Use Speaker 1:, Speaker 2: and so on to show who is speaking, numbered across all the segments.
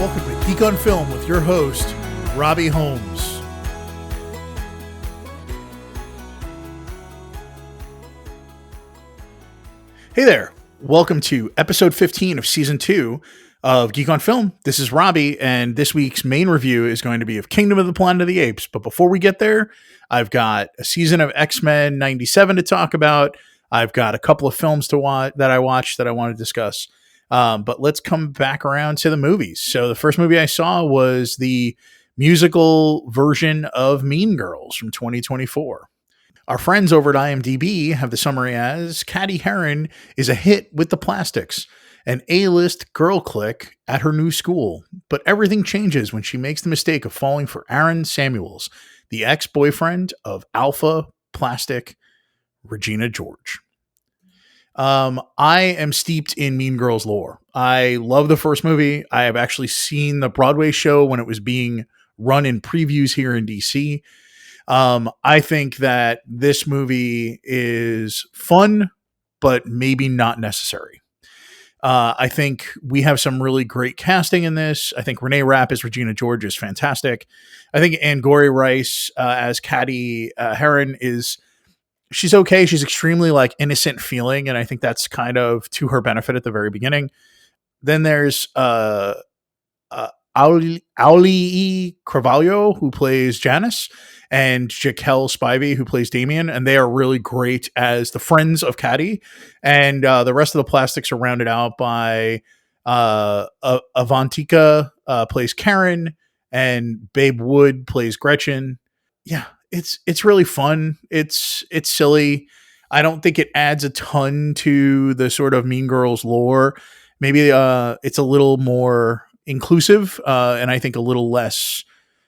Speaker 1: Welcome to Geek on Film with your host, Robbie Holmes. Hey there. Welcome to episode 15 of season 2 of Geek on Film. This is Robbie, and this week's main review is going to be of Kingdom of the Planet of the Apes. But before we get there, I've got a season of X-Men 97 to talk about. I've got a couple of films to watch that I watched that I want to discuss. But let's come back around to the movies. So the first movie I saw was the musical version of Mean Girls from 2024. Our friends over at IMDb have the summary as Cady Heron is a hit with the Plastics, an A-list girl clique at her new school. But everything changes when she makes the mistake of falling for Aaron Samuels, the ex-boyfriend of Alpha Plastic Regina George. I am steeped in Mean Girls lore. I love the first movie. I have actually seen the Broadway show when it was being run in previews here in DC. I think that this movie is fun, but maybe not necessary. I think we have some really great casting in this. I think Renee Rapp as Regina George is fantastic. I think Angourie Rice as Cady Heron she's okay. She's extremely innocent feeling, and I think that's kind of to her benefit at the very beginning. Then there's Auli'i Cravalho, who plays Janice, and Jaquel Spivey, who plays Damien, and they are really great as the friends of Cady. And the rest of the Plastics are rounded out by Avantika plays Karen, and Babe Wood plays Gretchen. Yeah, it's really fun. It's silly. I don't think it adds a ton to the sort of Mean Girls lore. Maybe it's a little more inclusive, and I think a little less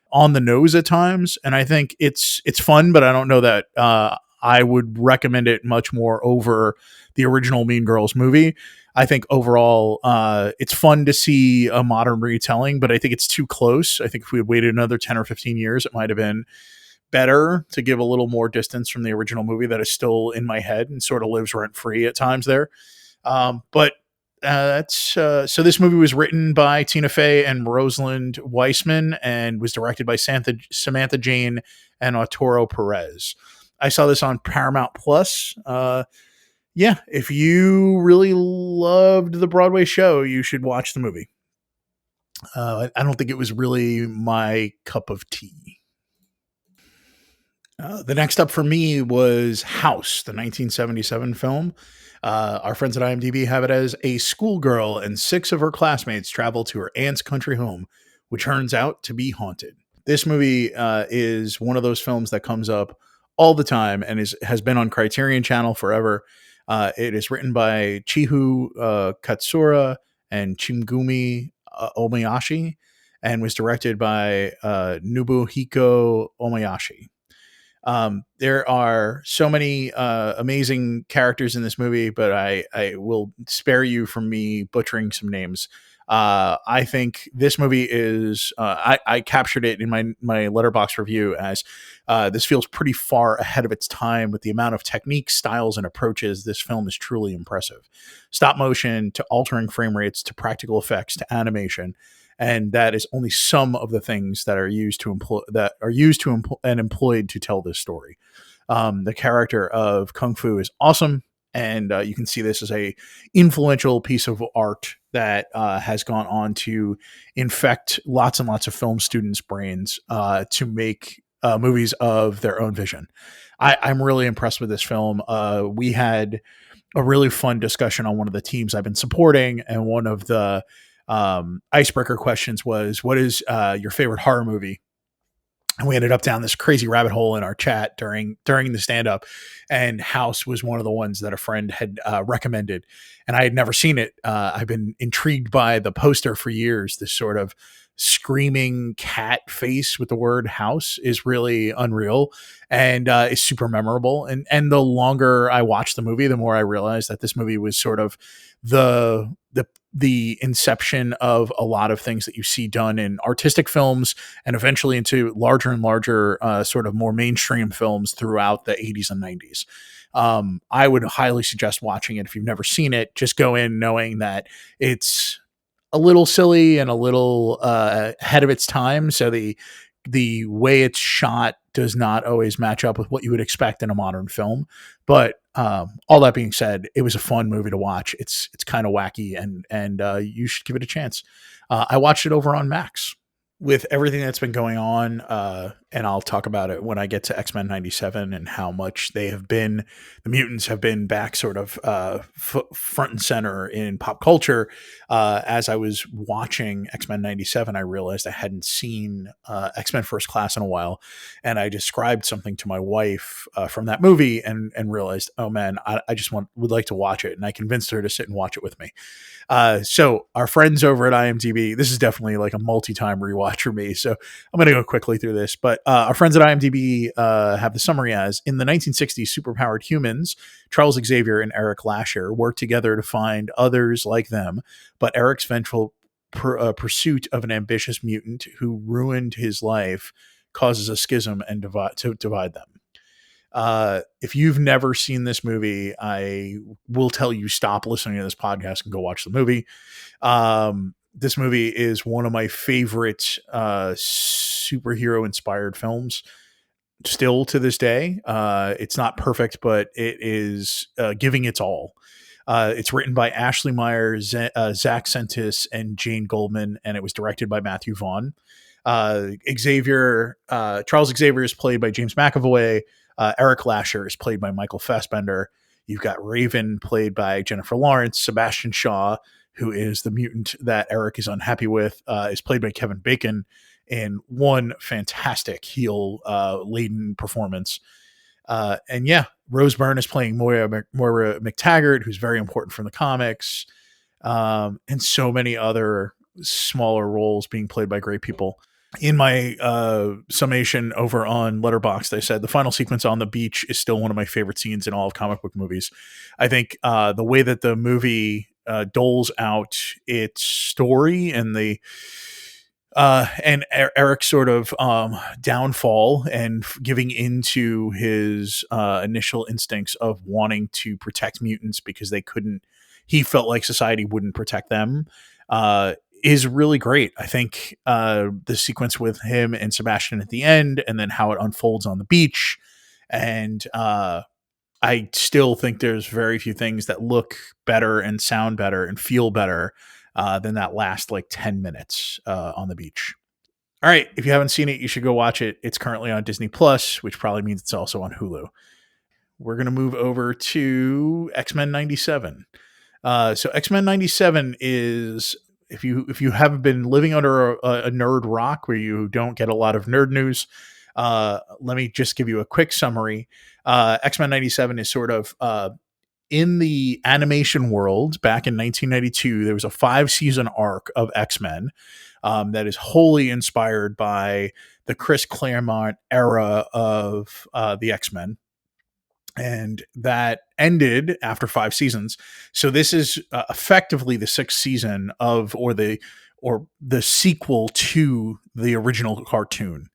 Speaker 1: on the nose at times. And I think it's fun, but I don't know that I would recommend it much more over the original Mean Girls movie. I think overall, it's fun to see a modern retelling, but I think it's too close. I think if we had waited another 10 or 15 years, it might have been better to give a little more distance from the original movie that is still in my head and sort of lives rent free at times there. But so this movie was written by Tina Fey and Rosalind Weissman and was directed by Samantha Jane and Arturo Perez. I saw this on Paramount Plus. If you really loved the Broadway show, you should watch the movie. I don't think it was really my cup of tea. The next up for me was House, the 1977 film. Our friends at IMDb have it as a schoolgirl and 6 of her classmates travel to her aunt's country home, which turns out to be haunted. This movie is one of those films that comes up all the time and has been on Criterion Channel forever. It is written by Chihu Katsura and Chimgumi Omayashi and was directed by Nobuhiko Omayashi. There are so many amazing characters in this movie, but I will spare you from me butchering some names. I think this movie is I captured it in my Letterboxd review as this feels pretty far ahead of its time with the amount of techniques, styles, and approaches. This film is truly impressive. Stop motion to altering frame rates to practical effects to animation. And that is only some of the things that are used and employed to tell this story. The character of Kung Fu is awesome, and you can see this as a influential piece of art that has gone on to infect lots and lots of film students' brains to make movies of their own vision. I'm really impressed with this film. We had a really fun discussion on one of the teams I've been supporting, and one of the icebreaker questions was, what is your favorite horror movie? And we ended up down this crazy rabbit hole in our chat during the stand-up, and House was one of the ones that a friend had recommended, and I had never seen it. I've been intrigued by the poster for years. This sort of screaming cat face with the word house is really unreal and is super memorable. And the longer I watched the movie, the more I realized that this movie was sort of the inception of a lot of things that you see done in artistic films and eventually into larger and larger sort of more mainstream films throughout the 80s and 90s. I would highly suggest watching it if you've never seen it. Just go in knowing that it's a little silly and a little ahead of its time. So the way it's shot does not always match up with what you would expect in a modern film. But all that being said, it was a fun movie to watch. It's kind of wacky, and you should give it a chance. I watched it over on Max. With everything that's been going on, and I'll talk about it when I get to X-Men 97 and how much the mutants have been back sort of front and center in pop culture. As I was watching X-Men 97, I realized I hadn't seen X-Men First Class in a while. And I described something to my wife from that movie and realized, oh man, I just would like to watch it. And I convinced her to sit and watch it with me. So our friends over at IMDb, this is definitely like a multi-time rewatch for me. So I'm going to go quickly through this, but our friends at IMDb have the summary as: in the 1960s, superpowered humans, Charles Xavier and Eric Lasher worked together to find others like them, but Eric's vengeful pursuit of an ambitious mutant who ruined his life causes a schism and divide them. If you've never seen this movie, I will tell you stop listening to this podcast and go watch the movie. This movie is one of my favorite superhero inspired films still to this day. It's not perfect, but it is giving its all. It's written by Ashley Meyer, Zach Sentis, and Jane Goldman, and it was directed by Matthew Vaughn. Charles Xavier is played by James McAvoy. Eric Lasher is played by Michael Fassbender. You've got Raven, played by Jennifer Lawrence. Sebastian Shaw, who is the mutant that Eric is unhappy with, is played by Kevin Bacon in one fantastic heel laden performance. And yeah, Rose Byrne is playing Moira McTaggart, who's very important from the comics, and so many other smaller roles being played by great people. In my summation over on Letterboxd, I said the final sequence on the beach is still one of my favorite scenes in all of comic book movies. I think the way that the movie doles out its story and Eric's sort of downfall and giving into his initial instincts of wanting to protect mutants because he felt like society wouldn't protect them, is really great. I think the sequence with him and Sebastian at the end, and then how it unfolds on the beach. And I still think there's very few things that look better and sound better and feel better than that last like 10 minutes on the beach. All right. If you haven't seen it, you should go watch it. It's currently on Disney Plus, which probably means it's also on Hulu. We're going to move over to X-Men 97. So X-Men 97 is, if you haven't been living under a nerd rock where you don't get a lot of nerd news, let me just give you a quick summary. X-Men 97 is sort of in the animation world. Back in 1992, there was a 5-season arc of X-Men that is wholly inspired by the Chris Claremont era of the X-Men. And that ended after 5 seasons. So this is effectively the 6th season or the sequel to the original cartoon.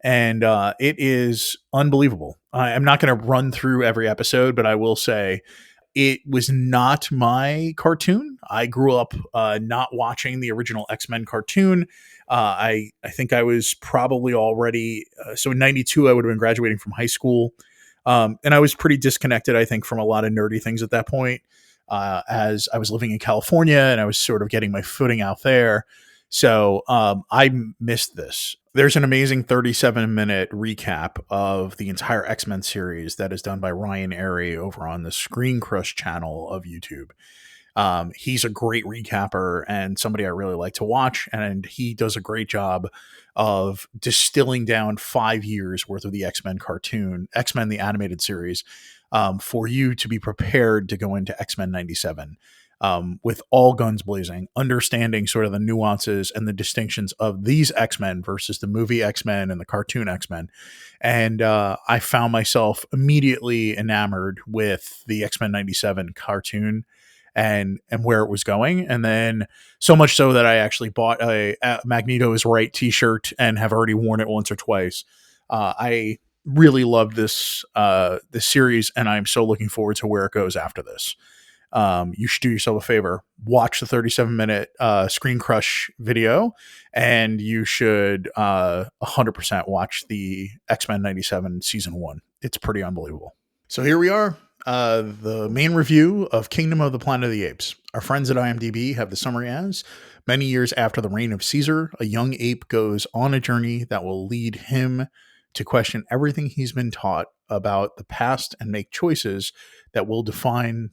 Speaker 1: And it is unbelievable. I'm not going to run through every episode, but I will say it was not my cartoon. I grew up not watching the original X-Men cartoon. I think I was probably already, so in 92, I would have been graduating from high school. And I was pretty disconnected, I think, from a lot of nerdy things at that point, as I was living in California and I was sort of getting my footing out there. So I missed this. There's an amazing 37-minute recap of the entire X-Men series that is done by Ryan Airy over on the Screen Crush channel of YouTube. He's a great recapper and somebody I really like to watch, and he does a great job of distilling down 5 years worth of the X-Men cartoon, X-Men the animated series, for you to be prepared to go into X-Men 97 with all guns blazing, understanding sort of the nuances and the distinctions of these X-Men versus the movie X-Men and the cartoon X-Men. And I found myself immediately enamored with the X-Men 97 cartoon and where it was going. And then so much so that I actually bought a Magneto is Right t-shirt and have already worn it once or twice. I really love this series, and I'm so looking forward to where it goes after this. you should do yourself a favor. Watch the 37-minute Screen Crush video, and you should 100% watch the X-Men 97 season 1. It's pretty unbelievable. So here we are, the main review of Kingdom of the Planet of the Apes. Our friends at IMDb have the summary as: many years after the reign of Caesar, a young ape goes on a journey that will lead him to question everything he's been taught about the past and make choices that will define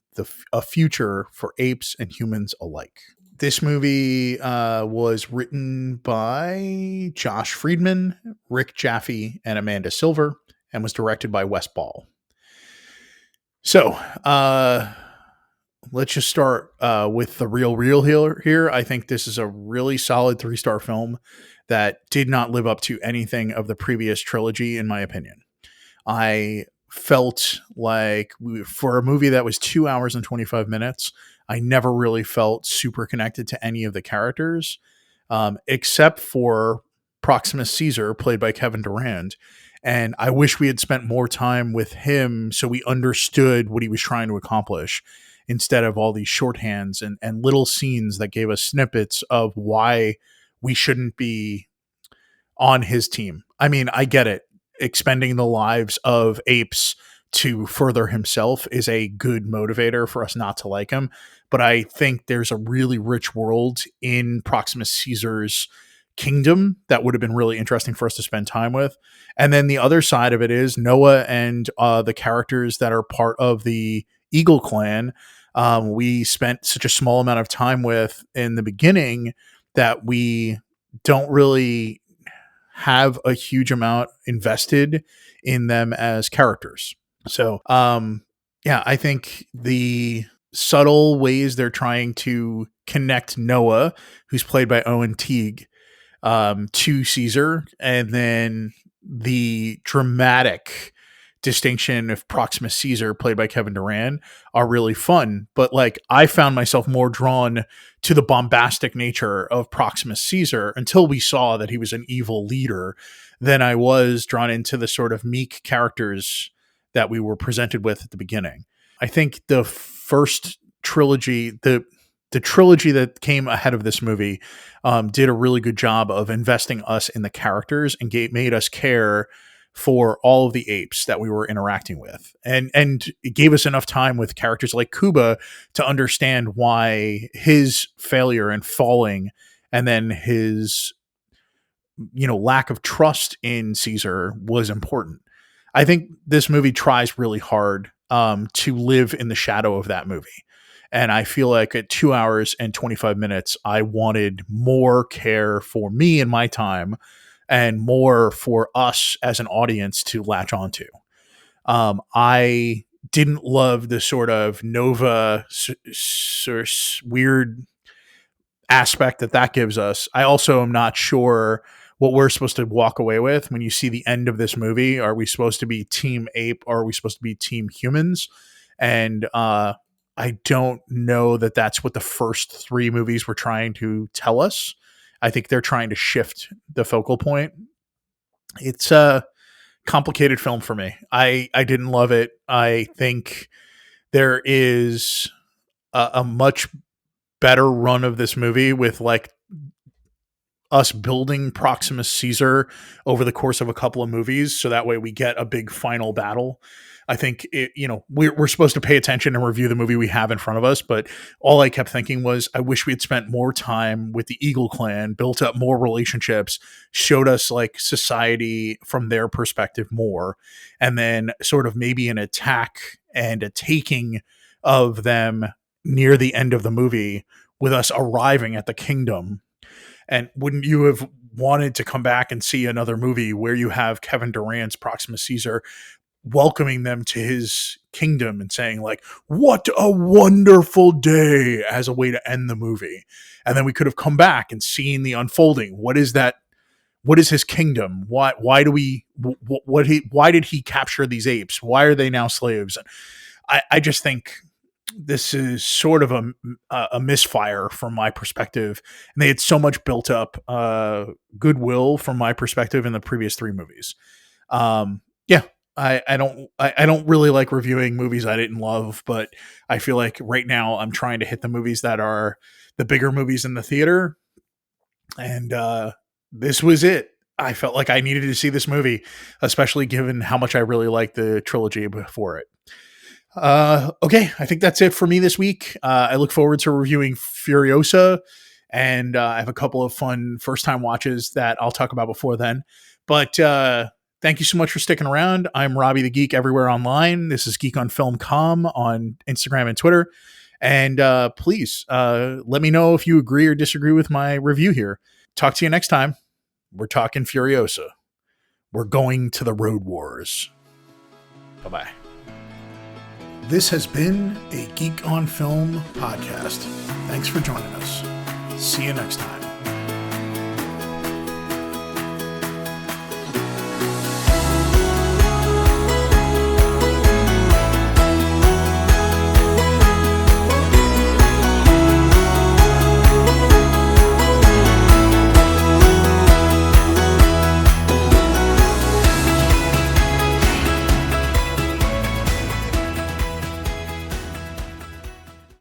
Speaker 1: a future for apes and humans alike. This movie was written by Josh Friedman, Rick Jaffe, and Amanda Silver, and was directed by Wes Ball. So, let's just start with the real here. I think this is a really solid 3-star film that did not live up to anything of the previous trilogy, in my opinion. I felt like for a movie that was 2 hours and 25 minutes, I never really felt super connected to any of the characters, except for Proximus Caesar, played by Kevin Durand. And I wish we had spent more time with him so we understood what he was trying to accomplish, instead of all these shorthands and little scenes that gave us snippets of why we shouldn't be on his team. I mean, I get it. Expending the lives of apes to further himself is a good motivator for us not to like him. But I think there's a really rich world in Proximus Caesar's kingdom that would have been really interesting for us to spend time with. And then the other side of it is Noah and the characters that are part of the Eagle clan. We spent such a small amount of time with in the beginning that we don't really have a huge amount invested in them as characters. So, yeah, I think the subtle ways they're trying to connect Noah, who's played by Owen Teague, to Caesar, and then the dramatic distinction of Proximus Caesar, played by Kevin Durand, are really fun. But like, I found myself more drawn to the bombastic nature of Proximus Caesar until we saw that he was an evil leader than I was drawn into the sort of meek characters that we were presented with at the beginning. I think the first trilogy, the trilogy that came ahead of this movie, did a really good job of investing us in the characters and made us care for all of the apes that we were interacting with. And it gave us enough time with characters like Kuba to understand why his failure and falling, and then his, lack of trust in Caesar was important. I think this movie tries really hard to live in the shadow of that movie. And I feel like at 2 hours and 25 minutes, I wanted more care for me and my time, and more for us as an audience to latch onto. I didn't love the sort of Nova weird aspect that gives us. I also am not sure what we're supposed to walk away with when you see the end of this movie. Are we supposed to be team ape, or are we supposed to be team humans? And I don't know that that's what the first 3 movies were trying to tell us. I think they're trying to shift the focal point. It's a complicated film for me. I didn't love it. I think there is a much better run of this movie with like us building Proximus Caesar over the course of a couple of movies, so that way we get a big final battle. I think we're supposed to pay attention and review the movie we have in front of us, but all I kept thinking was, I wish we had spent more time with the Eagle clan, built up more relationships, showed us like society from their perspective more, and then sort of maybe an attack and a taking of them near the end of the movie, with us arriving at the kingdom. And wouldn't you have wanted to come back and see another movie where you have Kevin Durand's Proximus Caesar welcoming them to his kingdom and saying like, "What a wonderful day," as a way to end the movie? And then we could have come back and seen the unfolding. What is that? What is his kingdom? Why did he capture these apes? Why are they now slaves? I just think this is sort of a misfire from my perspective. And they had so much built up goodwill from my perspective in the previous 3 movies. Yeah. I don't really like reviewing movies I didn't love, but I feel like right now I'm trying to hit the movies that are the bigger movies in the theater, and this was it. I felt like I needed to see this movie, especially given how much I really liked the trilogy before it. Okay, I think that's it for me this week. I look forward to reviewing Furiosa, and I have a couple of fun first time watches that I'll talk about before then. But thank you so much for sticking around. I'm Robbie the Geek everywhere online. This is Geek on Film Com on Instagram and Twitter. And please let me know if you agree or disagree with my review here. Talk to you next time. We're talking Furiosa. We're going to the Road Wars. Bye bye. This has been a Geek on Film podcast. Thanks for joining us. See you next time.